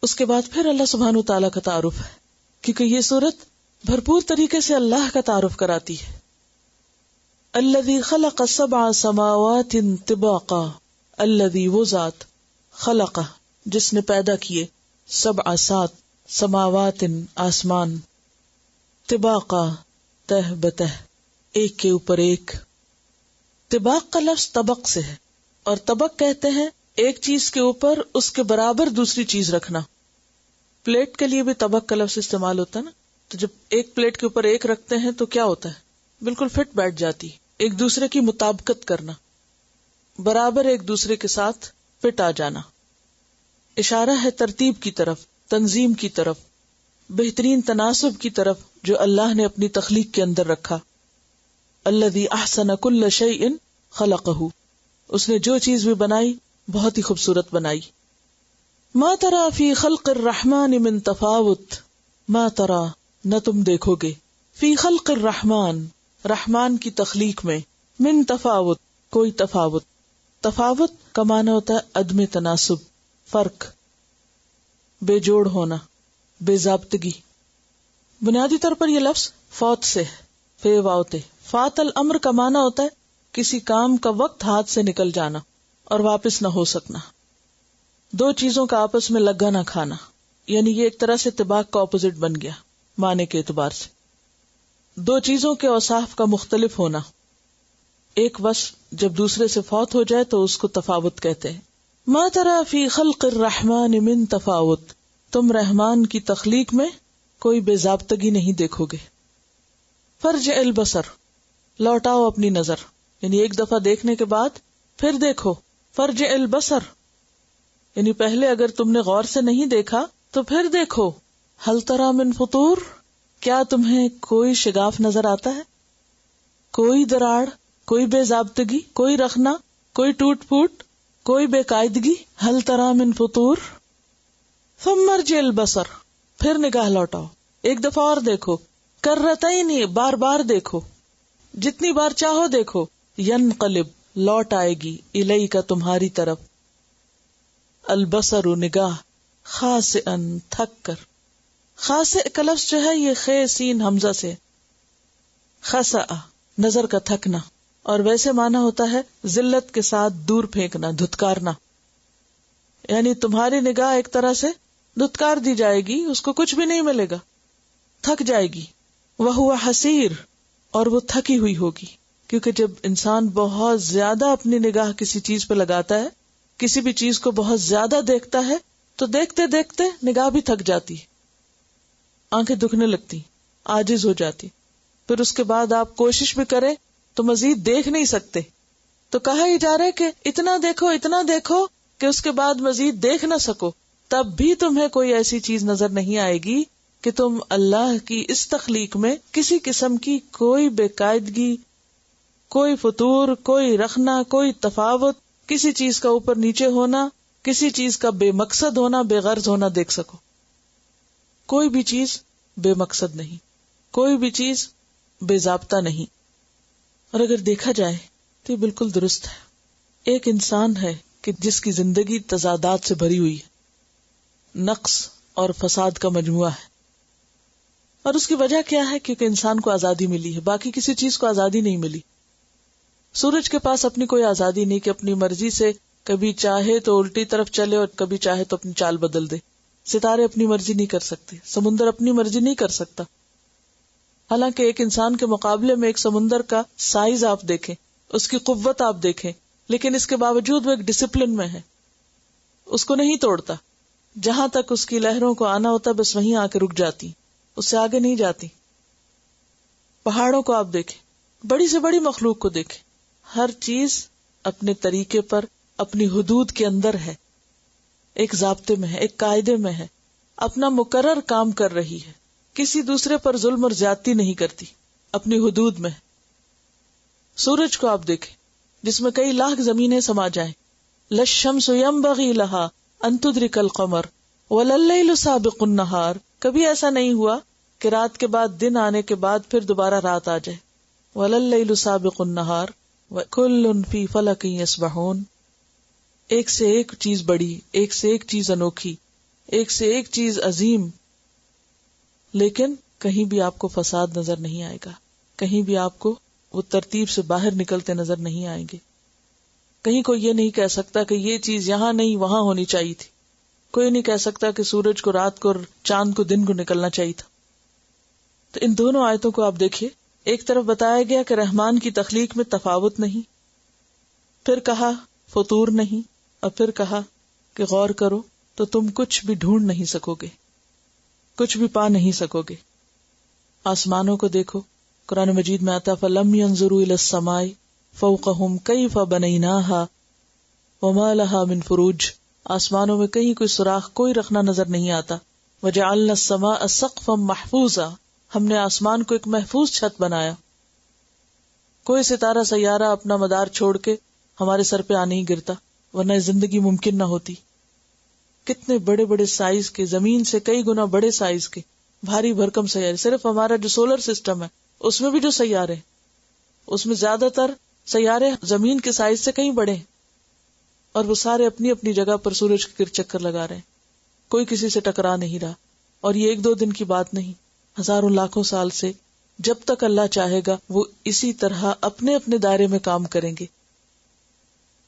اس کے بعد پھر اللہ سبحانہ تعالیٰ کا تعارف ہے، کیونکہ یہ سورت بھرپور طریقے سے اللہ کا تعارف کراتی ہے. الذی خلق 7 سماوات طباقا، الذی وہ ذات، خلق جس نے پیدا کیے، 7 سماوات آسمان، طباقا تہ بتہ، ایک کے اوپر ایک. طباق کا لفظ طبق سے ہے، اور طبق کہتے ہیں ایک چیز کے اوپر اس کے برابر دوسری چیز رکھنا. پلیٹ کے لیے بھی طبق کا لفظ استعمال ہوتا ہے نا، تو جب ایک پلیٹ کے اوپر ایک رکھتے ہیں تو کیا ہوتا ہے، بالکل فٹ بیٹھ جاتی، ایک دوسرے کی مطابقت کرنا، برابر ایک دوسرے کے ساتھ فٹ آ جانا. اشارہ ہے ترتیب کی طرف، تنظیم کی طرف، بہترین تناسب کی طرف جو اللہ نے اپنی تخلیق کے اندر رکھا. الذی احسن کل شیء خلقہ، اس نے جو چیز بھی بنائی بہت ہی خوبصورت بنائی. ما ترى فی خلق الرحمن من تفاوت، ما ترى نہ تم دیکھو گے، فی خلق الرحمن رحمان کی تخلیق میں، من تفاوت کوئی تفاوت. تفاوت کا معنی ہوتا ہے عدم تناسب، فرق، بے جوڑ ہونا، بے ضابطگی. بنیادی طور پر یہ لفظ فوت سے ہے، فے واوتے. فات الامر کا معنی ہوتا ہے کسی کام کا وقت ہاتھ سے نکل جانا اور واپس نہ ہو سکنا، دو چیزوں کا آپس میں لگا نہ کھانا، یعنی یہ ایک طرح سے طباق کا اپوزٹ بن گیا معنی کے اعتبار سے. دو چیزوں کے اوصاف کا مختلف ہونا، ایک وصف جب دوسرے سے فوت ہو جائے تو اس کو تفاوت کہتے ہیں. ما ترى فی خلق الرحمن من تفاوت، تم رحمان کی تخلیق میں کوئی بے ضابطگی نہیں دیکھو گے. فرجع البصر، لوٹاؤ اپنی نظر، یعنی ایک دفعہ دیکھنے کے بعد پھر دیکھو. فرجع البصر یعنی پہلے اگر تم نے غور سے نہیں دیکھا تو پھر دیکھو. هل ترى من فطور، کیا تمہیں کوئی شگاف نظر آتا ہے، کوئی دراڑ، کوئی بے ضابطگی، کوئی رخنا، کوئی ٹوٹ پھوٹ، کوئی بے قاعدگی. هل ترى من فطور. ثم ارجع البصر، پھر نگاہ لوٹاؤ، ایک دفعہ اور دیکھو. کرتین، بار بار دیکھو، جتنی بار چاہو دیکھو. ینقلب، لوٹ آئے گی، الیک تمہاری طرف. البصر نگاہ، خاسئا تھک کر. خاسئ کا لفظ جو ہے یہ خے سین حمزہ سے، خسأ نظر کا تھکنا، اور ویسے معنی ہوتا ہے ذلت کے ساتھ دور پھینکنا، دھتکارنا. یعنی تمہاری نگاہ ایک طرح سے دھتکار دی جائے گی، اس کو کچھ بھی نہیں ملے گا، تھک جائے گی. وہو حسیر، اور وہ تھکی ہوئی ہوگی، کیونکہ جب انسان بہت زیادہ اپنی نگاہ کسی چیز پہ لگاتا ہے، کسی بھی چیز کو بہت زیادہ دیکھتا ہے تو دیکھتے دیکھتے نگاہ بھی تھک جاتی، آنکھیں دکھنے لگتی، عاجز ہو جاتی. پھر اس کے بعد آپ کوشش بھی کریں تو مزید دیکھ نہیں سکتے. تو کہا ہی جا رہا ہے کہ اتنا دیکھو، اتنا دیکھو کہ اس کے بعد مزید دیکھ نہ سکو، تب بھی تمہیں کوئی ایسی چیز نظر نہیں آئے گی کہ تم اللہ کی اس تخلیق میں کسی قسم کی کوئی بے قاعدگی، کوئی فطور، کوئی رخنا، کوئی تفاوت، کسی چیز کا اوپر نیچے ہونا، کسی چیز کا بے مقصد ہونا، بے غرض ہونا دیکھ سکو. کوئی بھی چیز بے مقصد نہیں، کوئی بھی چیز بے ضابطہ نہیں. اور اگر دیکھا جائے تو یہ بالکل درست ہے. ایک انسان ہے کہ جس کی زندگی تضادات سے بھری ہوئی ہے، نقص اور فساد کا مجموعہ ہے. اور اس کی وجہ کیا ہے؟ کیونکہ انسان کو آزادی ملی ہے، باقی کسی چیز کو آزادی نہیں ملی. سورج کے پاس اپنی کوئی آزادی نہیں کہ اپنی مرضی سے کبھی چاہے تو الٹی طرف چلے اور کبھی چاہے تو اپنی چال بدل دے. ستارے اپنی مرضی نہیں کر سکتے، سمندر اپنی مرضی نہیں کر سکتا. حالانکہ ایک انسان کے مقابلے میں ایک سمندر کا سائز آپ دیکھیں، اس کی قوت آپ دیکھیں، لیکن اس کے باوجود وہ ایک ڈسپلن میں ہے، اس کو نہیں توڑتا. جہاں تک اس کی لہروں کو آنا ہوتا بس وہیں آ کے رک جاتی، اس سے آگے نہیں جاتی. پہاڑوں کو آپ دیکھیں، بڑی سے بڑی مخلوق کو دیکھیں، ہر چیز اپنے طریقے پر اپنی حدود کے اندر ہے، ایک ضابطے میں ہے، ایک قاعدے میں ہے، اپنا مقرر کام کر رہی ہے، کسی دوسرے پر ظلم اور زیادتی نہیں کرتی، اپنی حدود میں. سورج کو آپ دیکھیں جس میں کئی لاکھ زمینیں سما جائیں. للشمس ينبغي لها ان تدرك القمر ولا الليل سابق النهار، کبھی ایسا نہیں ہوا کہ رات کے بعد دن آنے کے بعد پھر دوبارہ رات آ جائے. ولا الليل سابق النهار وكل في فلك يسبحون. ایک سے ایک چیز بڑی، ایک سے ایک چیز انوکھی، ایک سے ایک چیز عظیم، لیکن کہیں بھی آپ کو فساد نظر نہیں آئے گا، کہیں بھی آپ کو وہ ترتیب سے باہر نکلتے نظر نہیں آئیں گے. کہیں کوئی یہ نہیں کہہ سکتا کہ یہ چیز یہاں نہیں وہاں ہونی چاہیے تھی. کوئی نہیں کہہ سکتا کہ سورج کو رات کو اور چاند کو دن کو نکلنا چاہیے تھا. تو ان دونوں آیتوں کو آپ دیکھیے، ایک طرف بتایا گیا کہ رحمان کی تخلیق میں تفاوت نہیں، پھر کہا فطور نہیں، اور پھر کہا کہ غور کرو تو تم کچھ بھی ڈھونڈ نہیں سکو گے، کچھ بھی پا نہیں سکو گے. آسمانوں کو دیکھو، قرآن مجید میں آتا فَلَمْ يَنْظُرُوا إِلَى السَّمَاءِ فَوْقَهُمْ كَيْفَ بَنَيْنَاهَا وَمَا لَهَا مِنْ فُرُوجٍ. آسمانوں میں کہیں کوئی سوراخ، کوئی رخنہ نظر نہیں آتا. وَجَعَلْنَا السَّمَاءَ سَقْفًا مَحْفُوظًا، ہم نے آسمان کو ایک محفوظ چھت بنایا. کوئی ستارہ سیارہ اپنا مدار چھوڑ کے ہمارے سر پہ آ نہیں گرتا، ورنہ زندگی ممکن نہ ہوتی. کتنے بڑے بڑے سائز کے، زمین سے کئی گنا بڑے سائز کے بھاری بھرکم سیارے. صرف ہمارا جو سولر سسٹم ہے اس میں بھی جو سیارے ہیں، اس میں زیادہ تر سیارے زمین کے سائز سے کہیں بڑے ہیں، اور وہ سارے اپنی اپنی جگہ پر سورج کے گرد چکر لگا رہے ہیں. کوئی کسی سے ٹکرا نہیں رہا. اور یہ ایک دو دن کی بات نہیں، ہزاروں لاکھوں سال سے جب تک اللہ چاہے گا وہ اسی طرح اپنے اپنے دائرے میں کام کریں گے.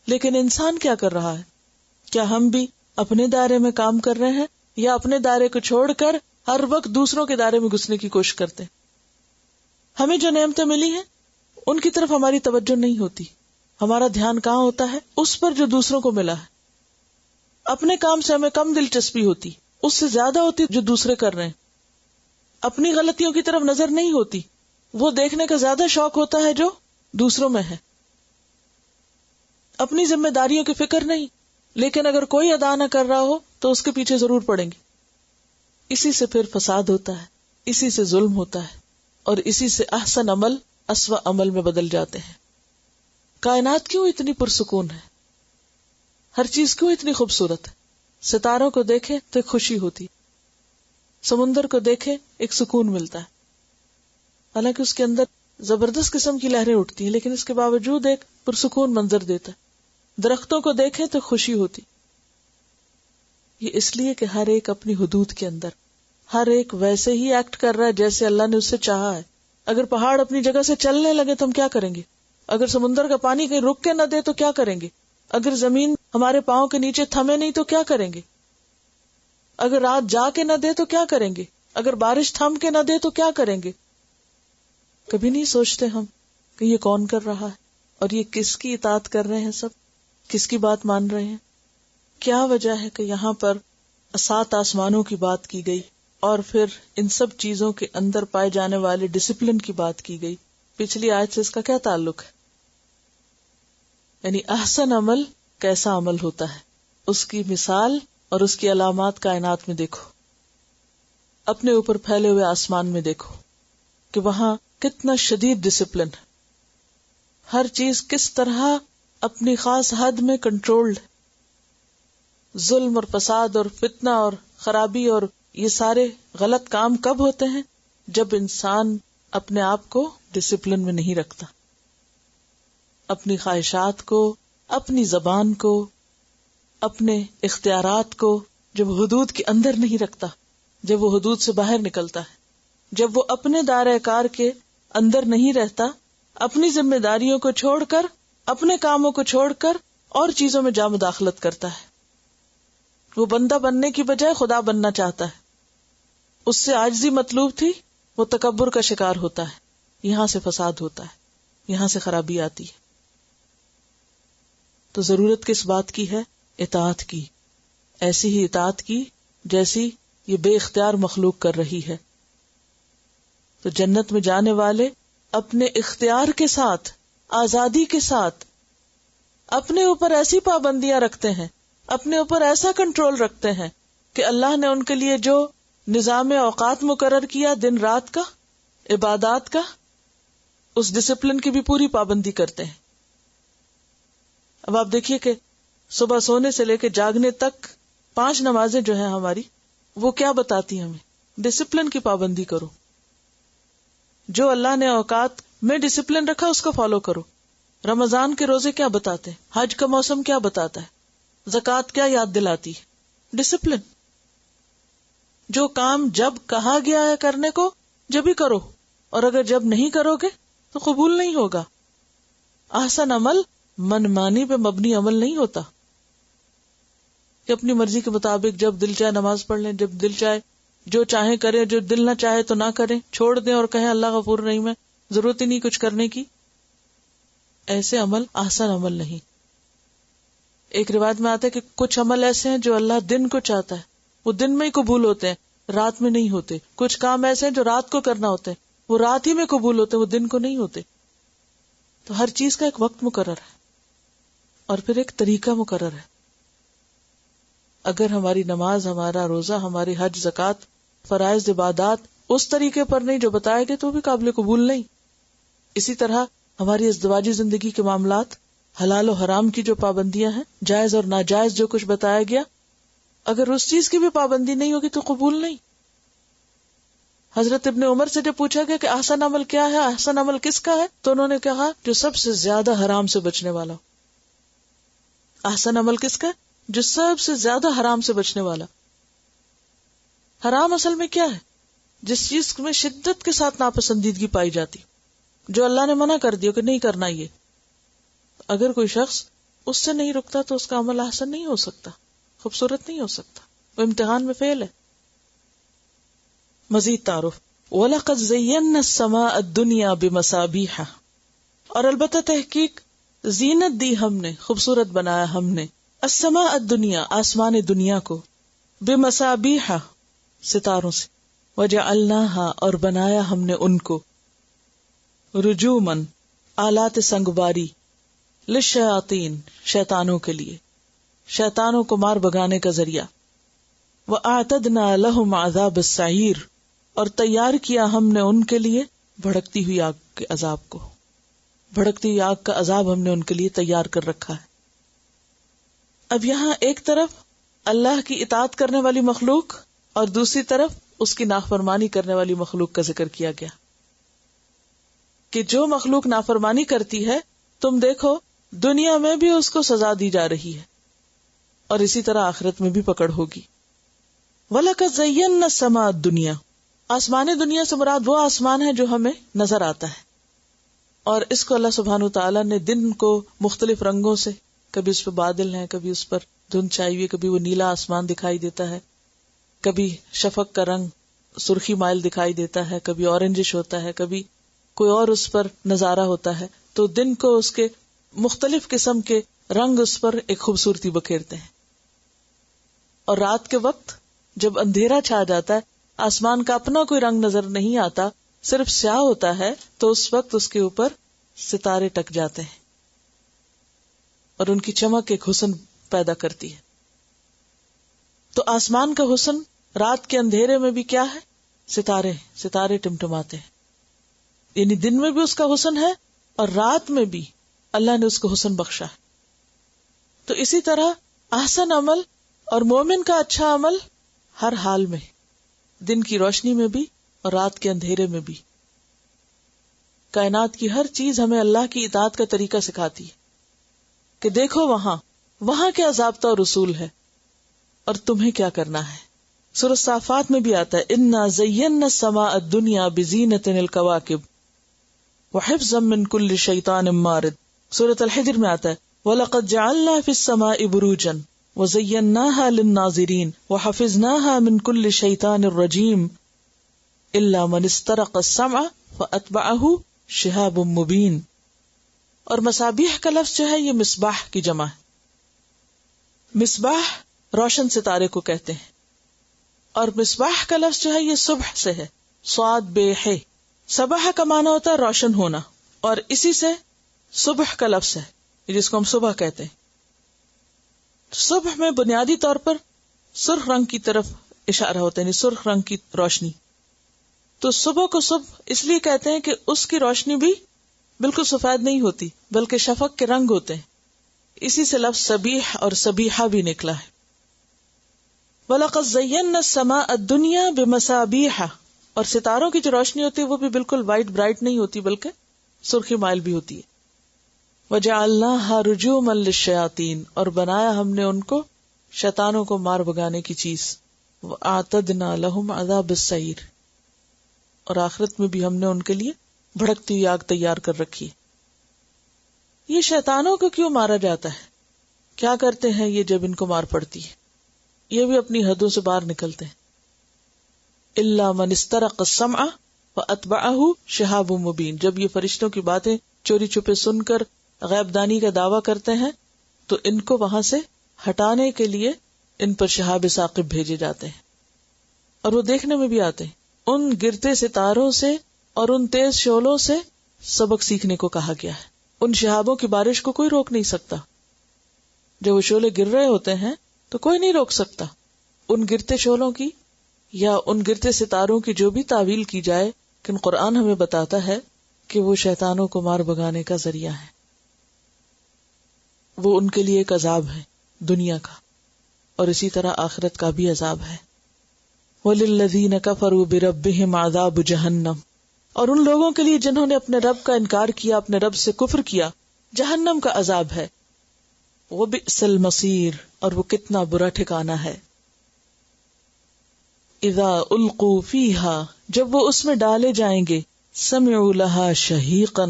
لیکن انسان کیا کر رہا ہے؟ کیا ہم بھی اپنے دائرے میں کام کر رہے ہیں، یا اپنے دائرے کو چھوڑ کر ہر وقت دوسروں کے دائرے میں گھسنے کی کوشش کرتے ہیں؟ ہمیں جو نعمتیں ملی ہیں ان کی طرف ہماری توجہ نہیں ہوتی. ہمارا دھیان کہاں ہوتا ہے؟ اس پر جو دوسروں کو ملا ہے. اپنے کام سے ہمیں کم دلچسپی ہوتی، اس سے زیادہ ہوتی جو دوسرے کر رہے ہیں. اپنی غلطیوں کی طرف نظر نہیں ہوتی، وہ دیکھنے کا زیادہ شوق ہوتا ہے جو دوسروں میں ہے. اپنی ذمہ داریوں کی فکر نہیں، لیکن اگر کوئی ادا نہ کر رہا ہو تو اس کے پیچھے ضرور پڑیں گے. اسی سے پھر فساد ہوتا ہے، اسی سے ظلم ہوتا ہے، اور اسی سے احسن عمل اسوأ عمل میں بدل جاتے ہیں. کائنات کیوں اتنی پرسکون ہے؟ ہر چیز کیوں اتنی خوبصورت ہے؟ ستاروں کو دیکھیں تو ایک خوشی ہوتی، سمندر کو دیکھیں ایک سکون ملتا ہے. حالانکہ اس کے اندر زبردست قسم کی لہریں اٹھتی ہیں، لیکن اس کے باوجود ایک پرسکون منظر دیتا ہے. درختوں کو دیکھیں تو خوشی ہوتی. یہ اس لیے کہ ہر ایک اپنی حدود کے اندر، ہر ایک ویسے ہی ایکٹ کر رہا ہے جیسے اللہ نے اس سے چاہا ہے. اگر پہاڑ اپنی جگہ سے چلنے لگے تو ہم کیا کریں گے؟ اگر سمندر کا پانی کہیں رک کے نہ دے تو کیا کریں گے؟ اگر زمین ہمارے پاؤں کے نیچے تھمے نہیں تو کیا کریں گے؟ اگر رات جا کے نہ دے تو کیا کریں گے؟ اگر بارش تھم کے نہ دے تو کیا کریں گے؟ کبھی نہیں سوچتے ہم کہ یہ کون کر رہا ہے، اور یہ کس کی اطاعت کر رہے ہیں، سب کس کی بات مان رہے ہیں؟ کیا وجہ ہے کہ یہاں پر 7 آسمانوں کی بات کی گئی اور پھر ان سب چیزوں کے اندر پائے جانے والے ڈسپلن کی بات کی گئی؟ پچھلی آیت سے اس کا کیا تعلق ہے؟ یعنی احسن عمل کیسا عمل ہوتا ہے، اس کی مثال اور اس کی علامات کائنات میں دیکھو. اپنے اوپر پھیلے ہوئے آسمان میں دیکھو کہ وہاں کتنا شدید ڈسپلن ہے. ہر چیز کس طرح اپنی خاص حد میں کنٹرولڈ. ظلم اور فساد اور فتنہ اور خرابی اور یہ سارے غلط کام کب ہوتے ہیں؟ جب انسان اپنے آپ کو ڈسپلن میں نہیں رکھتا، اپنی خواہشات کو، اپنی زبان کو، اپنے اختیارات کو جب حدود کے اندر نہیں رکھتا، جب وہ حدود سے باہر نکلتا ہے، جب وہ اپنے دائرہ کار کے اندر نہیں رہتا، اپنی ذمہ داریوں کو چھوڑ کر، اپنے کاموں کو چھوڑ کر اور چیزوں میں جا مداخلت کرتا ہے. وہ بندہ بننے کی بجائے خدا بننا چاہتا ہے. اس سے عاجزی مطلوب تھی، وہ تکبر کا شکار ہوتا ہے. یہاں سے فساد ہوتا ہے، یہاں سے خرابی آتی ہے. تو ضرورت کس بات کی ہے؟ اطاعت کی. ایسی ہی اطاعت کی جیسی یہ بے اختیار مخلوق کر رہی ہے. تو جنت میں جانے والے اپنے اختیار کے ساتھ، آزادی کے ساتھ اپنے اوپر ایسی پابندیاں رکھتے ہیں، اپنے اوپر ایسا کنٹرول رکھتے ہیں کہ اللہ نے ان کے لیے جو نظام اوقات مقرر کیا، دن رات کا، عبادات کا، اس ڈسپلن کی بھی پوری پابندی کرتے ہیں. اب آپ دیکھیے کہ صبح سونے سے لے کے جاگنے تک 5 نمازیں جو ہیں ہماری، وہ کیا بتاتی ہیں ہمیں؟ ڈسپلن کی پابندی کرو. جو اللہ نے اوقات میں ڈسپلن رکھا اس کو فالو کرو. رمضان کے روزے کیا بتاتے ہیں؟ حج کا موسم کیا بتاتا ہے؟ زکوٰۃ کیا یاد دلاتی ہے؟ ڈسپلن. جو کام جب کہا گیا ہے کرنے کو جب ہی کرو، اور اگر جب نہیں کرو گے تو قبول نہیں ہوگا۔ احسن عمل منمانی پہ مبنی عمل نہیں ہوتا کہ اپنی مرضی کے مطابق جب دل چاہے نماز پڑھ لیں، جب دل چاہے جو چاہیں کریں، جو دل نہ چاہے تو نہ کریں، چھوڑ دیں اور کہیں اللہ غفور رحیم ہے، ضرورت ہی نہیں کچھ کرنے کی۔ ایسے عمل احسن عمل نہیں۔ ایک روایت میں آتا ہے کہ کچھ عمل ایسے ہیں جو اللہ دن کو چاہتا ہے، وہ دن میں ہی قبول ہوتے ہیں، رات میں نہیں ہوتے۔ کچھ کام ایسے ہیں جو رات کو کرنا ہوتے ہیں، وہ رات ہی میں قبول ہوتے ہیں، وہ دن کو نہیں ہوتے۔ تو ہر چیز کا ایک وقت مقرر ہے اور پھر ایک طریقہ مقرر ہے۔ اگر ہماری نماز، ہمارا روزہ، ہماری حج، زکوٰۃ، فرائض عبادات اس طریقے پر نہیں جو بتائے گئے تو وہ بھی قابل قبول نہیں۔ اسی طرح ہماری ازدواجی زندگی کے معاملات، حلال و حرام کی جو پابندیاں ہیں، جائز اور ناجائز جو کچھ بتایا گیا، اگر اس چیز کی بھی پابندی نہیں ہوگی تو قبول نہیں۔ حضرت ابن عمر سے جب پوچھا گیا کہ احسن عمل کیا ہے، احسن عمل کس کا ہے، تو انہوں نے کہا جو سب سے زیادہ حرام سے بچنے والا ہو۔ احسن عمل کس کا ہے؟ جو سب سے زیادہ حرام سے بچنے والا۔ حرام اصل میں کیا ہے؟ جس چیز میں شدت کے ساتھ ناپسندیدگی پائی جاتی، جو اللہ نے منع کر دیا کہ نہیں کرنا یہ۔ اگر کوئی شخص اس سے نہیں رکتا تو اس کا عمل احسن نہیں ہو سکتا، خوبصورت نہیں ہو سکتا، وہ امتحان میں فیل ہے۔ مزید تعارف، وَلَقَدْ زَيَّنَّا السَّمَاءَ الدُّنْيَا بِمَصَابِيحَ، اور البتہ تحقیق زینت دی ہم نے، خوبصورت بنایا ہم نے، السماء الدنیا، آسمان دنیا کو، بمصابیح، ستاروں سے، وجعلناها، اور بنایا ہم نے ان کو، رجومن، آلات سنگباری، للشیاطین، شیطانوں کے لیے، شیطانوں کو مار بگانے کا ذریعہ، وَأَعْتَدْنَا لَهُمْ عَذَابَ السَّعِيرِ، اور تیار کیا ہم نے ان کے لیے بھڑکتی ہوئی آگ کے عذاب کو، بھڑکتی ہوئی آگ کا عذاب ہم نے ان کے لیے تیار کر رکھا ہے۔ اب یہاں ایک طرف اللہ کی اطاعت کرنے والی مخلوق اور دوسری طرف اس کی نافرمانی کرنے والی مخلوق کا ذکر کیا گیا کہ جو مخلوق نافرمانی کرتی ہے تم دیکھو دنیا میں بھی اس کو سزا دی جا رہی ہے اور اسی طرح آخرت میں بھی پکڑ ہوگی۔ وَلَقَدْ زَيَّنَّا السَّمَاءَ الدُّنْيَا، آسمان دنیا سے مراد وہ آسمان ہے جو ہمیں نظر آتا ہے، اور اس کو اللہ سبحانہ وتعالیٰ نے دن کو مختلف رنگوں سے، کبھی اس پہ بادل ہیں، کبھی اس پر دھند چھائی ہوئی، کبھی وہ نیلا آسمان دکھائی دیتا ہے، کبھی شفق کا رنگ سرخی مائل دکھائی دیتا ہے، کبھی اورنجش ہوتا ہے، کبھی کوئی اور اس پر نظارہ ہوتا ہے۔ تو دن کو اس کے مختلف قسم کے رنگ اس پر ایک خوبصورتی بکھیرتے ہیں، اور رات کے وقت جب اندھیرا چھا جاتا ہے، آسمان کا اپنا کوئی رنگ نظر نہیں آتا، صرف سیاہ ہوتا ہے، تو اس وقت اس کے اوپر ستارے ٹک جاتے ہیں اور ان کی چمک ایک حسن پیدا کرتی ہے۔ تو آسمان کا حسن رات کے اندھیرے میں بھی کیا ہے؟ ستارے ٹمٹماتے ہیں، یعنی دن میں بھی اس کا حسن ہے اور رات میں بھی اللہ نے اس کو حسن بخشا ہے۔ تو اسی طرح احسن عمل اور مومن کا اچھا عمل ہر حال میں، دن کی روشنی میں بھی اور رات کے اندھیرے میں بھی، کائنات کی ہر چیز ہمیں اللہ کی اطاعت کا طریقہ سکھاتی ہے کہ دیکھو وہاں کیا ضابطہ اور اصول ہے اور تمہیں کیا کرنا ہے۔ سورۃ صافات میں بھی آتا ہے اِنَّا زَيَّنَّا السَّمَاءَ الدُّنْيَا بِزِينَةٍ الْكَوَاكِبِ وَحِفْظًا مِّن كُلِّ شَيْطَانٍ مَارِدٍ۔ سورۃ الحجر میں آتا ہے وَلَقَدْ جَعَلْنَا فِي السَّمَاءِ بُرُوجًا وَزَيَّنَّاهَا لِلنَّاظِرِينَ وَحَفِظْنَاهَا مِن كُلِّ شَيْطَانٍ رَجِيمٍ إِلَّا مَنِ اسْتَرَقَ السَّمْعَ فَأَتْبَعَهُ شِهَابٌ مُّبِينٌ۔ اور مصابیح کا لفظ جو ہے یہ مصباح کی جمع ہے۔ مصباح روشن ستارے کو کہتے ہیں، اور مصباح کا لفظ جو ہے یہ صبح سے ہے، صاد بے ہے۔ صبح کا معنی ہوتا ہے روشن ہونا، اور اسی سے صبح کا لفظ ہے جس کو ہم صبح کہتے ہیں۔ صبح میں بنیادی طور پر سرخ رنگ کی طرف اشارہ ہوتا ہے، یعنی سرخ رنگ کی روشنی۔ تو صبح کو صبح اس لیے کہتے ہیں کہ اس کی روشنی بھی بالکل سفید نہیں ہوتی بلکہ شفق کے رنگ ہوتے ہیں، اسی سے لفظ صبیح اور صبیحہ بھی نکلا ہے۔ وَلَقَدْ زَيَّنَّا السَّمَاءَ الدُّنْيَا بِمَصَابِيحَ، اور ستاروں کی جو روشنی ہوتی ہے وہ بھی بالکل وائٹ برائٹ نہیں ہوتی بلکہ سرخی مائل بھی ہوتی ہے۔ وَجَعَلْنَاهَا رُجُومًا لِلشَّيَاطِينِ، اور بنایا ہم نے ان کو شیطانوں کو مار بگانے کی چیز۔ وَأَعْتَدْنَا لَهُمْ عَذَابَ السَّعِيرِ، اور آخرت میں بھی ہم نے ان کے لیے بھڑکتی ہوئی آگ تیار کر رکھی۔ یہ شیطانوں کو کیوں مارا جاتا ہے؟ کیا کرتے ہیں یہ جب ان کو مار پڑتی ہے؟ یہ بھی اپنی حدوں سے باہر نکلتے ہیں۔ إِلَّا مَنِ اسْتَرَقَ السَّمْعَ وَأَتْبَعَهُ شِهَابٌ مُبِينٌ، جب یہ فرشتوں کی باتیں چوری چھپے سن کر غیب دانی کا دعویٰ کرتے ہیں تو ان کو وہاں سے ہٹانے کے لیے ان پر شہاب ثاقب بھیجے جاتے ہیں، اور وہ دیکھنے میں بھی آتے ہیں۔ ان گرتے ستاروں سے اور ان تیز شعلوں سے سبق سیکھنے کو کہا گیا ہے۔ ان شہابوں کی بارش کو کوئی روک نہیں سکتا، جب وہ شعلے گر رہے ہوتے ہیں تو کوئی نہیں روک سکتا۔ ان گرتے شعلوں کی یا ان گرتے ستاروں کی جو بھی تعویل کی جائے، لیکن قرآن ہمیں بتاتا ہے کہ وہ شیطانوں کو مار بھگانے کا ذریعہ ہے، وہ ان کے لیے ایک عذاب ہے دنیا کا، اور اسی طرح آخرت کا بھی عذاب ہے۔ وَلِلَّذِينَ كَفَرُوا بِرَبِّهِمْ عَذَابُ جَهَنَّمَ، اور ان لوگوں کے لیے جنہوں نے اپنے رب کا انکار کیا، اپنے رب سے کفر کیا، جہنم کا عذاب ہے۔ وَبِئْسَ الْمَصِيرُ، اور وہ کتنا برا ٹھکانہ ہے۔ اذا القوا فیہا، جب وہ اس میں ڈالے جائیں گے، سمعوا لہا شہیقا،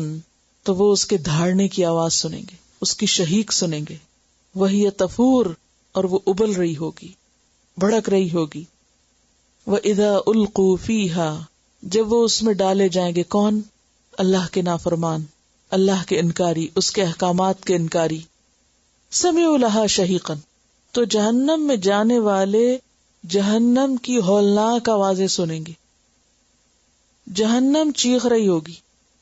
تو وہ اس کے دھاڑنے کی آواز سنیں گے، اس کی شہیق سنیں گے۔ وہی تفور، اور وہ ابل رہی ہوگی، بھڑک رہی ہوگی۔ وَإِذَا أُلْقُوا فِيهَا، جب وہ اس میں ڈالے جائیں گے، کون؟ اللہ کے نافرمان، اللہ کے انکاری، اس کے احکامات کے انکاری۔ سمعوا لہا شہیقا، تو جہنم میں جانے والے جہنم کی ہولناک آوازیں سنیں گے، جہنم چیخ رہی ہوگی۔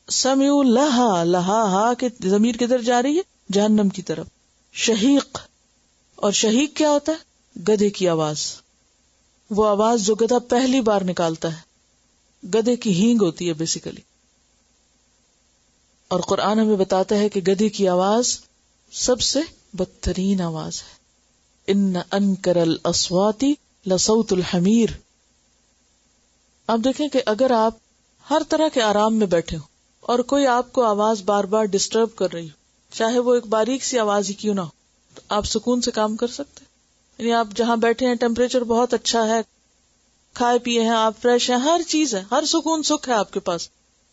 سمعوا لہا، لہا ہا کے ضمیر کدھر جا رہی ہے؟ جہنم کی طرف۔ شہیق، اور شہیق کیا ہوتا ہے؟ گدھے کی آواز، وہ آواز جو گدھا پہلی بار نکالتا ہے، گدھے کی ہینگ ہوتی ہے بیسیکلی۔ اور قرآن ہمیں بتاتا ہے کہ گدھے کی آواز سب سے بدترین آواز ہے۔ ان انکر الاصوات لصوت الحمیر۔ آپ دیکھیں کہ اگر آپ ہر طرح کے آرام میں بیٹھے ہو اور کوئی آپ کو آواز بار بار ڈسٹرب کر رہی ہو، چاہے وہ ایک باریک سی آواز ہی کیوں نہ ہو، تو آپ سکون سے کام کر سکتے ہیں؟ یعنی آپ جہاں بیٹھے ہیں ٹیمپریچر بہت اچھا ہے، کھائے پیے ہیں، آپ فریش ہیں، ہر چیز ہے، ہر سکون سکھ ہے آپ کے پاس،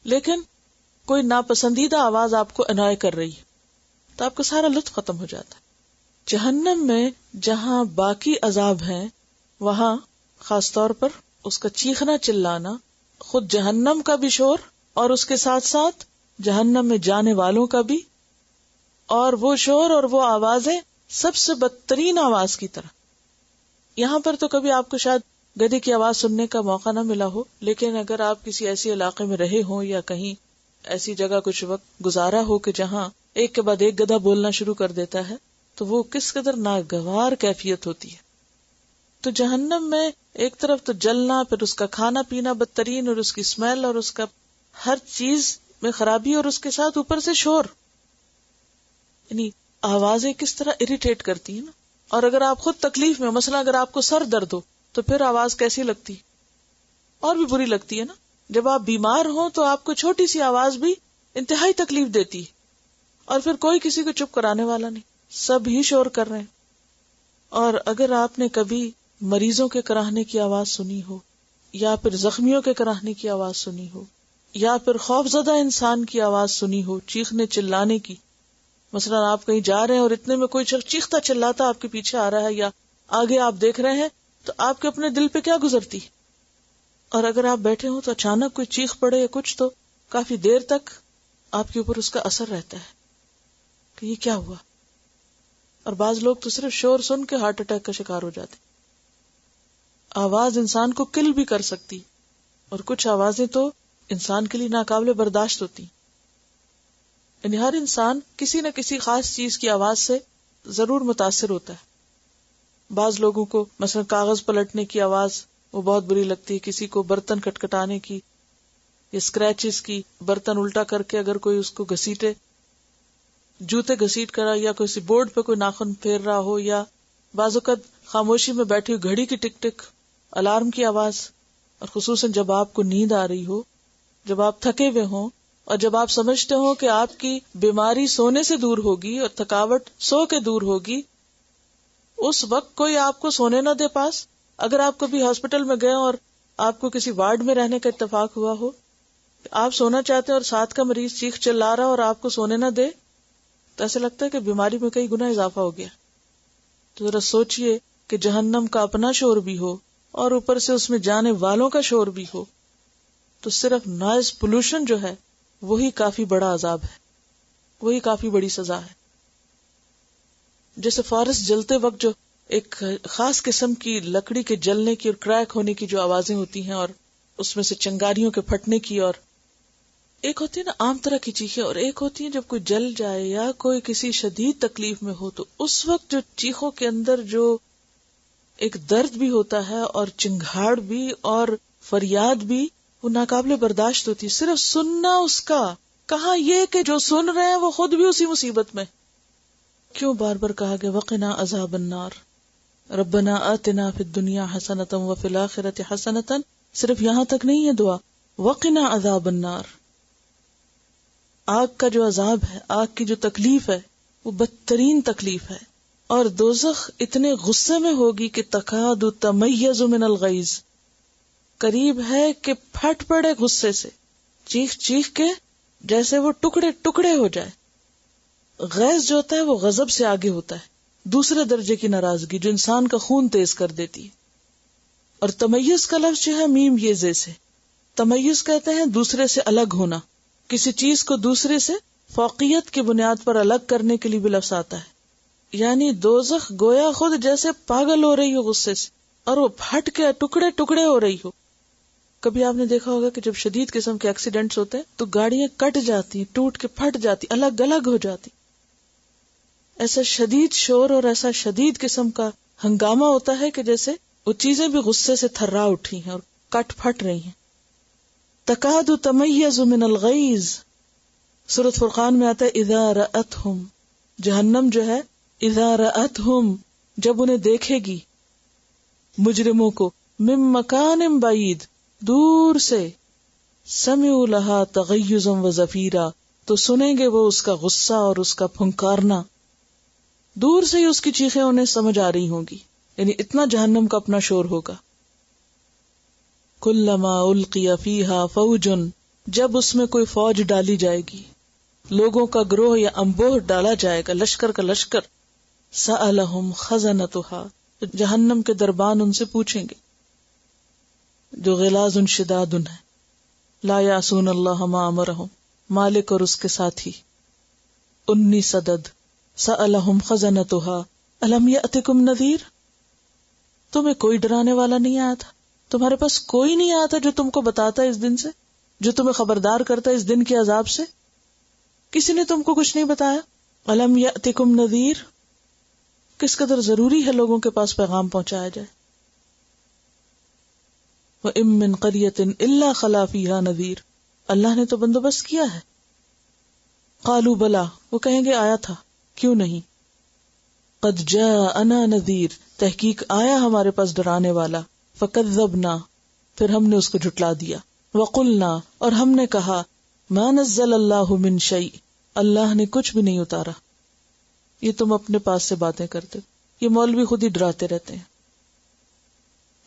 لیکن کوئی ناپسندیدہ آواز آپ کو انوائے کر رہی ہے تو آپ کا سارا لطف ختم ہو جاتا ہے۔ جہنم میں جہاں باقی عذاب ہیں، وہاں خاص طور پر اس کا چیخنا چلانا، خود جہنم کا بھی شور اور اس کے ساتھ ساتھ جہنم میں جانے والوں کا بھی، اور وہ شور اور وہ آوازیں سب سے بدترین آواز کی طرح۔ یہاں پر تو کبھی آپ کو شاید گدھے کی آواز سننے کا موقع نہ ملا ہو، لیکن اگر آپ کسی ایسی علاقے میں رہے ہوں یا کہیں ایسی جگہ کچھ وقت گزارا ہو کہ جہاں ایک کے بعد ایک گدھا بولنا شروع کر دیتا ہے، تو وہ کس قدر ناگوار کیفیت ہوتی ہے۔ تو جہنم میں ایک طرف تو جلنا، پھر اس کا کھانا پینا بدترین، اور اس کی اسمیل اور اس کا ہر چیز میں خرابی، اور اس کے ساتھ اوپر سے شور، یعنی آوازیں کس طرح اریٹیٹ کرتی ہیں نا۔ اور اگر آپ خود تکلیف میں، مثلا اگر آپ کو سر درد ہو تو پھر آواز کیسی لگتی، اور بھی بری لگتی ہے نا۔ جب آپ بیمار ہوں تو آپ کو چھوٹی سی آواز بھی انتہائی تکلیف دیتی ہے، اور پھر کوئی کسی کو چپ کرانے والا نہیں، سب ہی شور کر رہے ہیں۔ اور اگر آپ نے کبھی مریضوں کے کراہنے کی آواز سنی ہو، یا پھر زخمیوں کے کراہنے کی آواز سنی ہو، یا پھر خوفزدہ انسان کی آواز سنی ہو، چیخنے چلانے کی، مثلا آپ کہیں جا رہے ہیں اور اتنے میں کوئی چیختا چلاتا آپ کے پیچھے آ رہا ہے یا آگے آپ دیکھ رہے ہیں، تو آپ کے اپنے دل پہ کیا گزرتی۔ اور اگر آپ بیٹھے ہوں تو اچانک کوئی چیخ پڑے یا کچھ، تو کافی دیر تک آپ کے اوپر اس کا اثر رہتا ہے کہ یہ کیا ہوا۔ اور بعض لوگ تو صرف شور سن کے ہارٹ اٹیک کا شکار ہو جاتے۔ آواز انسان کو کل بھی کر سکتی، اور کچھ آوازیں تو انسان کے لیے ناقابل برداشت ہوتی۔ یعنی ہر انسان کسی نہ کسی خاص چیز کی آواز سے ضرور متاثر ہوتا ہے۔ بعض لوگوں کو مثلا کاغذ پلٹنے کی آواز وہ بہت بری لگتی ہے، کسی کو برتن کٹکھٹانے کی یا اسکریچز کی، برتن الٹا کر کے اگر کوئی اس کو گھسیٹے، جوتے گھسیٹ کر، یا کسی بورڈ پہ کوئی ناخن پھیر رہا ہو، یا بعض اوقات خاموشی میں بیٹھی ہوئی گھڑی کی ٹک ٹک، الارم کی آواز، اور خصوصاً جب آپ کو نیند آ رہی ہو، جب آپ تھکے ہوئے ہوں، اور جب آپ سمجھتے ہو کہ آپ کی بیماری سونے سے دور ہوگی اور تھکاوٹ سو کے دور ہوگی، اس وقت کوئی آپ کو سونے نہ دے پاس، اگر آپ کبھی ہاسپٹل میں گئے اور آپ کو کسی وارڈ میں رہنے کا اتفاق ہوا ہو، آپ سونا چاہتے ہیں اور ساتھ کا مریض چیخ چلا رہا اور آپ کو سونے نہ دے، تو ایسا لگتا ہے کہ بیماری میں کئی گنا اضافہ ہو گیا. تو ذرا سوچئے کہ جہنم کا اپنا شور بھی ہو اور اوپر سے اس میں جانے والوں کا شور بھی ہو، تو صرف نوائز پولوشن جو ہے وہی کافی بڑا عذاب ہے، وہی کافی بڑی سزا ہے. جیسے فارسٹ جلتے وقت جو ایک خاص قسم کی لکڑی کے جلنے کی اور کریک ہونے کی جو آوازیں ہوتی ہیں، اور اس میں سے چنگاریوں کے پھٹنے کی، اور ایک ہوتی ہے نا عام طرح کی چیخیں، اور ایک ہوتی ہے جب کوئی جل جائے یا کوئی کسی شدید تکلیف میں ہو، تو اس وقت جو چیخوں کے اندر جو ایک درد بھی ہوتا ہے اور چنگھاڑ بھی اور فریاد بھی، وہ ناقابل برداشت ہوتی ہے. صرف سننا اس کا، کہاں یہ کہ جو سن رہے ہیں وہ خود بھی اسی مصیبت میں. کیوں بار بار کہا گیا وقنا عذاب النار، ربنا آتنا فی الدنیا حسنۃ وفی الآخرۃ حسنۃ. صرف یہاں تک نہیں ہے دعا، وقنا عذاب النار. آگ کا جو عذاب ہے، آگ کی جو تکلیف ہے، وہ بدترین تکلیف ہے. اور دوزخ اتنے غصے میں ہوگی کہ تکاد تمیز من الغیظ، قریب ہے کہ پھٹ پڑے غصے سے، چیخ چیخ کے جیسے وہ ٹکڑے ٹکڑے ہو جائے. غیظ جو ہوتا ہے وہ غضب سے آگے ہوتا ہے، دوسرے درجے کی ناراضگی جو انسان کا خون تیز کر دیتی ہے. اور تمیز کا لفظ جو ہے میم یہ زے سے، تمیز کہتے ہیں دوسرے سے الگ ہونا، کسی چیز کو دوسرے سے فوقیت کی بنیاد پر الگ کرنے کے لیے بھی لفظ آتا ہے. یعنی دوزخ گویا خود جیسے پاگل ہو رہی ہو غصے سے، اور وہ پھٹ کے ٹکڑے ٹکڑے ہو رہی ہو. کبھی آپ نے دیکھا ہوگا کہ جب شدید قسم کے ایکسیڈنٹس ہوتے ہیں تو گاڑیاں کٹ جاتی، ٹوٹ کے پھٹ جاتی، الگ الگ ہو جاتی. ایسا شدید شور اور ایسا شدید قسم کا ہنگامہ ہوتا ہے کہ جیسے وہ چیزیں بھی غصے سے تھرا اٹھی ہیں اور کٹ پھٹ رہی ہیں. تکاد تمیز من الغیظ، سورۃ فرقان میں آتا ہے اذا رأتہم، جہنم جو ہے اذا رأتہم جب انہیں دیکھے گی، مجرموں کو، من مکان بعید دور سے، سمعوا لہا تغیظا وزفیرا تو سنیں گے وہ اس کا غصہ اور اس کا پھنکارنا. دور سے ہی اس کی چیخیں انہیں سمجھ آ رہی ہوں گی، یعنی اتنا جہنم کا اپنا شور ہوگا. کلما القی فیہا فوج، جب اس میں کوئی فوج ڈالی جائے گی، لوگوں کا گروہ یا امبوہ ڈالا جائے گا، لشکر کا لشکر، سألہم خزنتہا، تو جہنم کے دربان ان سے پوچھیں گے، جو غلاظ شداد ہے، لا یعصون اللہ ما امرہم، مالک اور اس کے ساتھی. 19 عدد. سألہم خزنتہا الم یأتکم نذیر، تمہیں کوئی ڈرانے والا نہیں آیا تھا، تمہارے پاس کوئی نہیں آیا تھا جو تم کو بتاتا ہے اس دن سے، جو تمہیں خبردار کرتا ہے اس دن کے عذاب سے؟ کسی نے تم کو کچھ نہیں بتایا؟ الم یأتکم نذیر، کس قدر ضروری ہے لوگوں کے پاس پیغام پہنچایا جائے. وَإِن مِّن قَرْيَةٍ إِلَّا خَلَا فِيهَا نَذِيرٌ، اللہ نے تو بندوبست کیا ہے. قالوا بلا، وہ کہیں گے آیا تھا، کیوں نہیں. قد جاءنا نذیر، تحقیق آیا ہمارے پاس ڈرانے والا. فکذبنا، پھر ہم نے اس کو جھٹلا دیا. وقلنا، اور ہم نے کہا ما نزل اللہ من شیء، اللہ نے کچھ بھی نہیں اتارا. یہ تم اپنے پاس سے باتیں کرتے، یہ مولوی خود ہی ڈراتے رہتے ہیں.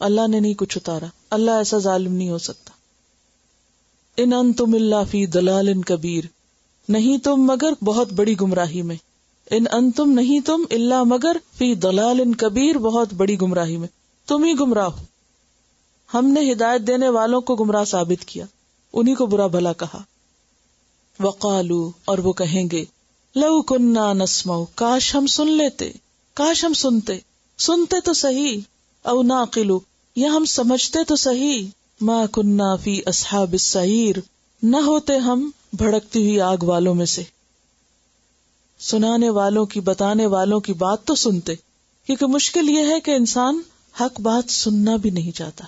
اللہ نے نہیں کچھ اتارا، اللہ ایسا ظالم نہیں ہو سکتا. ان انتم الا فی ضلال کبیر، نہیں تم مگر بہت بڑی گمراہی میں. ان انتم، نہیں تم، الا مگر، فی ضلال کبیر، بہت بڑی گمراہی میں، تم ہی گمراہ ہو. ہم نے ہدایت دینے والوں کو گمراہ ثابت کیا، انہی کو برا بھلا کہا. وقالو، اور وہ کہیں گے لو کننا نسمع، کاش ہم سن لیتے، کاش ہم سنتے تو صحیح، او نعقل، یا ہم سمجھتے تو صحیح، ما کننا فی اصحاب السعیر، نہ ہوتے ہم بھڑکتی ہوئی آگ والوں میں سے. سنانے والوں کی، بتانے والوں کی بات تو سنتے، کیونکہ مشکل یہ ہے کہ انسان حق بات سننا بھی نہیں چاہتا.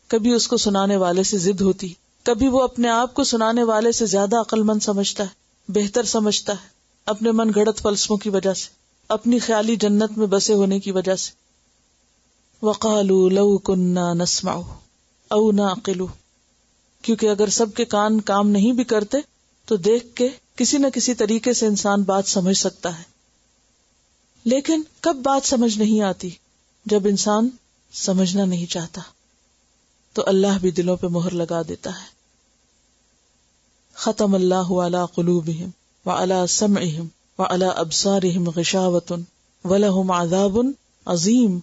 کبھی اس کو سنانے والے سے ضد ہوتی، کبھی وہ اپنے آپ کو سنانے والے سے زیادہ عقل مند سمجھتا ہے، بہتر سمجھتا ہے، اپنے من گھڑت فلسفوں کی وجہ سے، اپنی خیالی جنت میں بسے ہونے کی وجہ سے. وقالوا لو کننا نسمع او نعقل، کیونکہ اگر سب کے کان کام نہیں بھی کرتے تو دیکھ کے کسی نہ کسی طریقے سے انسان بات سمجھ سکتا ہے. لیکن کب بات سمجھ نہیں آتی؟ جب انسان سمجھنا نہیں چاہتا، تو اللہ بھی دلوں پہ مہر لگا دیتا ہے. ختم اللہ علی قلوبہم وعلی سمعہم وعلی ابصارہم غشاوۃ ولہم عذاب عظیم.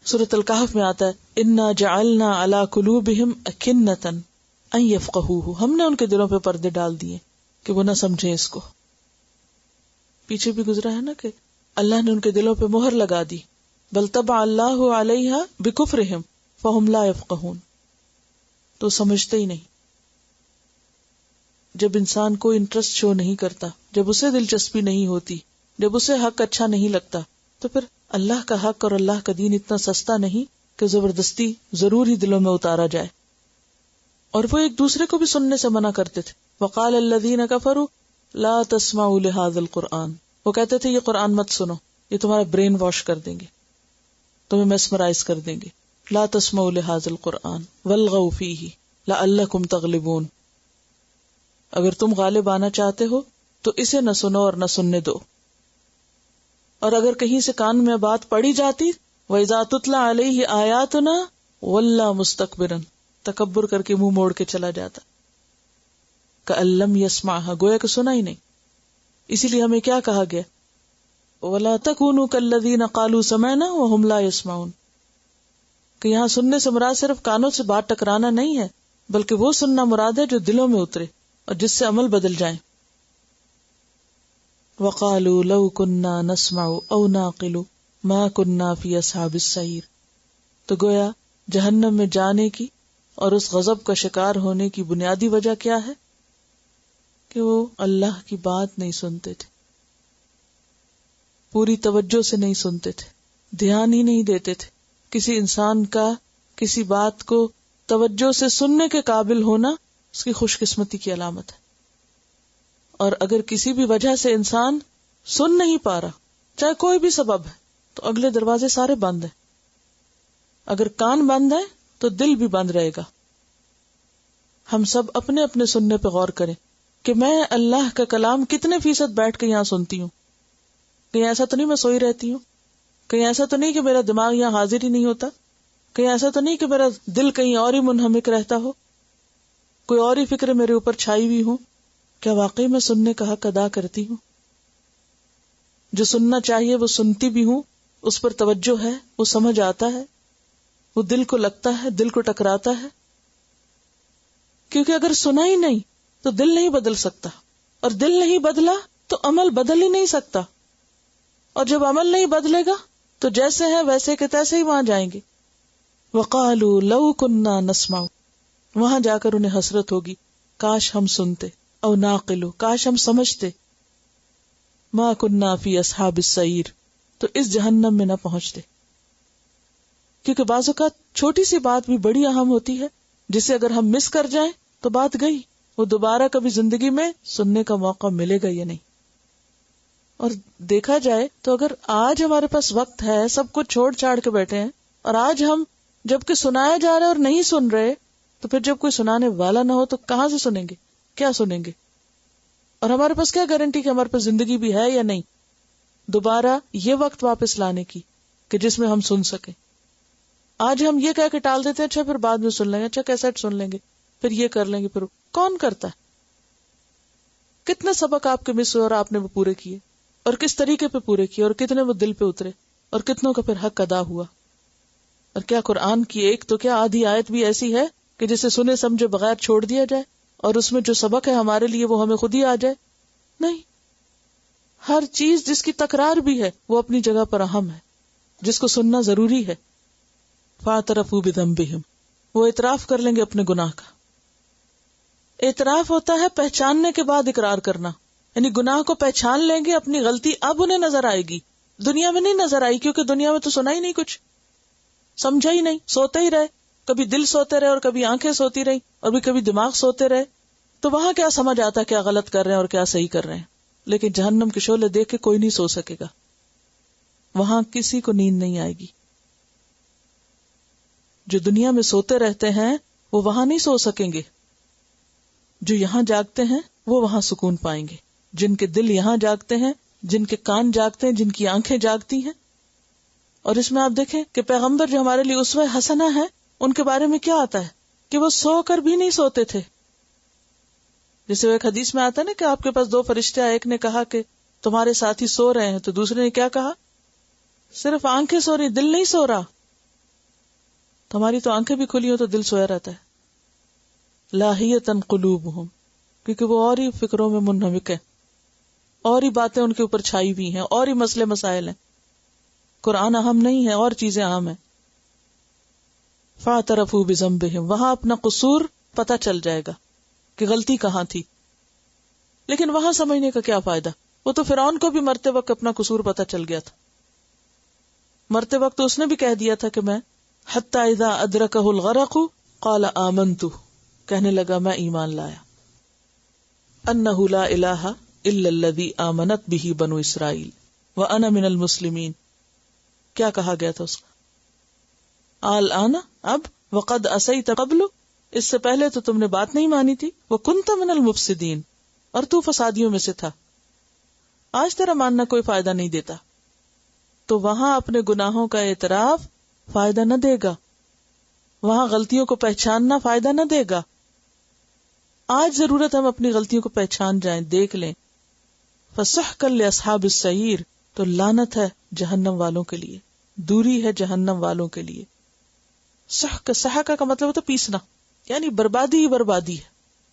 سورۃ الکہف میں آتا ہے انا جعلنا علی قلوبہم اکنۃ ان یفقہوہ، ہم نے ان کے دلوں پہ پردے ڈال دیے کہ وہ نہ سمجھیں اس کو. پیچھے بھی گزرا ہے نا کہ اللہ نے ان کے دلوں پہ مہر لگا دی. بل طبع اللہ علیہا بکفرہم فہم لا یفقہون، تو سمجھتے ہی نہیں. جب انسان کو انٹرسٹ شو نہیں کرتا، جب اسے دلچسپی نہیں ہوتی، جب اسے حق اچھا نہیں لگتا، تو پھر اللہ کا حق اور اللہ کا دین اتنا سستا نہیں کہ زبردستی ضرور ہی دلوں میں اتارا جائے. اور وہ ایک دوسرے کو بھی سننے سے منع کرتے تھے. وقال الذین کفروا لا تسمعوا لهذا القرآن، وہ کہتے تھے یہ قرآن مت سنو، یہ تمہارا برین واش کر دیں گے، تمہیں میسمرائز کر دیں گے. لا تسمعوا لهذا القرآن والغوا فیہ لعلکم تغلبون، اگر تم غالب آنا چاہتے ہو تو اسے نہ سنو اور نہ سننے دو. اور اگر کہیں سے کان میں بات پڑی جاتی وَإِذَا تُتْلَى عَلَيْهِ آيَاتُنَا وَلَّى مُسْتَكْبِرًا، تکبر کر کے منہ موڑ کے چلا جاتا. كَأَن لَّمْ يَسْمَعْهَا، گویا کہ سنا ہی نہیں. اسی لیے ہمیں کیا کہا گیا وَلَا تَكُونُوا كَالَّذِينَ قَالُوا سَمِعْنَا وَهُمْ لَا يَسْمَعُونَ، کہ یہاں سننے سے مراد صرف کانوں سے بات ٹکرانا نہیں ہے، بلکہ وہ سننا مراد ہے جو دلوں میں اترے اور جس سے عمل بدل جائیں. وَقَالُوا لَوْ كُنَّا نَسْمَعُ أَوْ نَعْقِلُ مَا كُنَّا فِي أَصْحَابِ السَّعِيرِ، تو گویا جہنم میں جانے کی اور اس غضب کا شکار ہونے کی بنیادی وجہ کیا ہے کہ وہ اللہ کی بات نہیں سنتے تھے، پوری توجہ سے نہیں سنتے تھے، دھیان ہی نہیں دیتے تھے. کسی انسان کا کسی بات کو توجہ سے سننے کے قابل ہونا اس کی خوش قسمتی کی علامت ہے. اور اگر کسی بھی وجہ سے انسان سن نہیں پا رہا، چاہے کوئی بھی سبب ہے، تو اگلے دروازے سارے بند ہیں. اگر کان بند ہے تو دل بھی بند رہے گا. ہم سب اپنے اپنے سننے پہ غور کریں کہ میں اللہ کا کلام کتنے فیصد بیٹھ کے یہاں سنتی ہوں. کہیں ایسا تو نہیں میں سوئی رہتی ہوں، کہیں ایسا تو نہیں کہ میرا دماغ یہاں حاضر ہی نہیں ہوتا، کہیں ایسا تو نہیں کہ میرا دل کہیں اور ہی منہمک رہتا ہو، کوئی اور ہی فکر میرے اوپر چھائی ہوئی ہوں. کیا واقعی میں سننے کا حق ادا کرتی ہوں؟ جو سننا چاہیے وہ سنتی بھی ہوں، اس پر توجہ ہے، وہ سمجھ آتا ہے، وہ دل کو لگتا ہے، دل کو ٹکراتا ہے. کیونکہ اگر سنا ہی نہیں تو دل نہیں بدل سکتا، اور دل نہیں بدلا تو عمل بدل ہی نہیں سکتا، اور جب عمل نہیں بدلے گا تو جیسے ہیں ویسے کے تیسے ہی وہاں جائیں گے. وَقَالُوا لَوْ كُنَّا نَسْمَعُ، وہاں جا کر انہیں حسرت ہوگی کاش ہم سنتے، او ناقلو، کاش ہم سمجھتے، ما کننا فی اصحاب السعیر، تو اس جہنم میں نہ پہنچتے. کیونکہ بعض اوقات چھوٹی سی بات بھی بڑی اہم ہوتی ہے، جسے اگر ہم مس کر جائیں تو بات گئی، وہ دوبارہ کبھی زندگی میں سننے کا موقع ملے گا یا نہیں. اور دیکھا جائے تو اگر آج ہمارے پاس وقت ہے، سب کچھ چھوڑ چھاڑ کے بیٹھے ہیں، اور آج ہم جبکہ سنایا جا رہا ہے اور نہیں سن رہے، تو پھر جب کوئی سنانے والا نہ ہو تو کہاں سے سنیں گے، کیا سنیں گے؟ اور ہمارے پاس کیا گارنٹی کہ ہمارے پاس زندگی بھی ہے یا نہیں دوبارہ یہ وقت واپس لانے کی کہ جس میں ہم سن سکیں. آج ہم یہ کہہ کے ٹال دیتے ہیں اچھا پھر بعد میں سن لیں گے، اچھا کیسٹ سن لیں گے، پھر یہ کر لیں گے. پھر کون کرتا ہے؟ کتنے سبق آپ کے مس ہوئے اور آپ نے وہ پورے کیے، اور کس طریقے پہ پورے کیے، اور کتنے وہ دل پہ اترے، اور کتنوں کا پھر حق ادا ہوا. اور کیا قرآن کی ایک تو کیا آدھی آیت بھی ایسی ہے کہ جسے سنے سمجھے بغیر چھوڑ دیا جائے، اور اس میں جو سبق ہے ہمارے لیے وہ ہمیں خود ہی آ جائے؟ نہیں. ہر چیز جس کی تکرار بھی ہے وہ اپنی جگہ پر اہم ہے، جس کو سننا ضروری ہے. فَاعْتَرَفُوا بِذَنبِهِمْ، وہ اعتراف کر لیں گے اپنے گناہ کا. اعتراف ہوتا ہے پہچاننے کے بعد اقرار کرنا، یعنی گناہ کو پہچان لیں گے، اپنی غلطی اب انہیں نظر آئے گی. دنیا میں نہیں نظر آئی، کیونکہ دنیا میں تو سنا ہی نہیں، کچھ سمجھا ہی نہیں، سوتے ہی رہے، کبھی دل سوتے رہے اور کبھی آنکھیں سوتی رہی اور بھی کبھی دماغ سوتے رہے، تو وہاں کیا سمجھ آتا کیا غلط کر رہے ہیں اور کیا صحیح کر رہے ہیں. لیکن جہنم کے شعلے دیکھ کے کوئی نہیں سو سکے گا، وہاں کسی کو نیند نہیں آئے گی. جو دنیا میں سوتے رہتے ہیں وہ وہاں نہیں سو سکیں گے، جو یہاں جاگتے ہیں وہ وہاں سکون پائیں گے. جن کے دل یہاں جاگتے ہیں، جن کے کان جاگتے ہیں، جن کی آنکھیں جاگتی ہیں، اور اس میں آپ دیکھیں کہ پیغمبر جو ہمارے لیے اسوہ حسنہ ہے، ان کے بارے میں کیا آتا ہے کہ وہ سو کر بھی نہیں سوتے تھے. جیسے وہ ایک حدیث میں آتا ہے نا کہ آپ کے پاس دو فرشتے آئے، ایک نے کہا کہ تمہارے ساتھی سو رہے ہیں، تو دوسرے نے کیا کہا؟ صرف آنکھیں سو رہی، دل نہیں سو رہا. تمہاری تو آنکھیں بھی کھلی ہو تو دل سویا رہتا ہے. لاہیۃ قلوبہم، کیونکہ وہ اور ہی فکروں میں منہمک ہے، اور ہی باتیں ان کے اوپر چھائی ہوئی ہیں، اور ہی مسئلے مسائل ہیں. قرآن اہم نہیں ہے، اور چیزیں اہم ہیں. فاعترفوا بذنبہم، وہاں اپنا قصور پتہ چل جائے گا کہ غلطی کہاں تھی. لیکن وہاں سمجھنے کا کیا فائدہ؟ وہ تو فرعون کو بھی مرتے وقت اپنا قصور پتہ چل گیا تھا. مرتے وقت اس نے بھی کہہ دیا تھا کہ میں حتی اذا ادرکہ الغرق قال آمنت، کہنے لگا میں ایمان لایا. انہ لا الہ الا الذی آمنت بہ بنو اسرائیل وانا من المسلمین. کیا کہا گیا تھا اس کا؟ الآن، اب، وقد عصیت قبل، اس سے پہلے تو تم نے بات نہیں مانی تھی، وکنت من المفسدین، اور تو فسادیوں میں سے تھا. آج تیرا ماننا کوئی فائدہ نہیں دیتا. تو وہاں اپنے گناہوں کا اعتراف فائدہ نہ دے گا، وہاں غلطیوں کو پہچاننا فائدہ نہ دے گا. آج ضرورت ہم اپنی غلطیوں کو پہچان جائیں، دیکھ لیں. فسحقا لاصحاب السعیر، تو لعنت ہے جہنم والوں کے لیے، دوری ہے جہنم والوں کے لیے. سحق کا مطلب ہوتا ہے پیسنا، یعنی بربادی ہی بربادی ہے.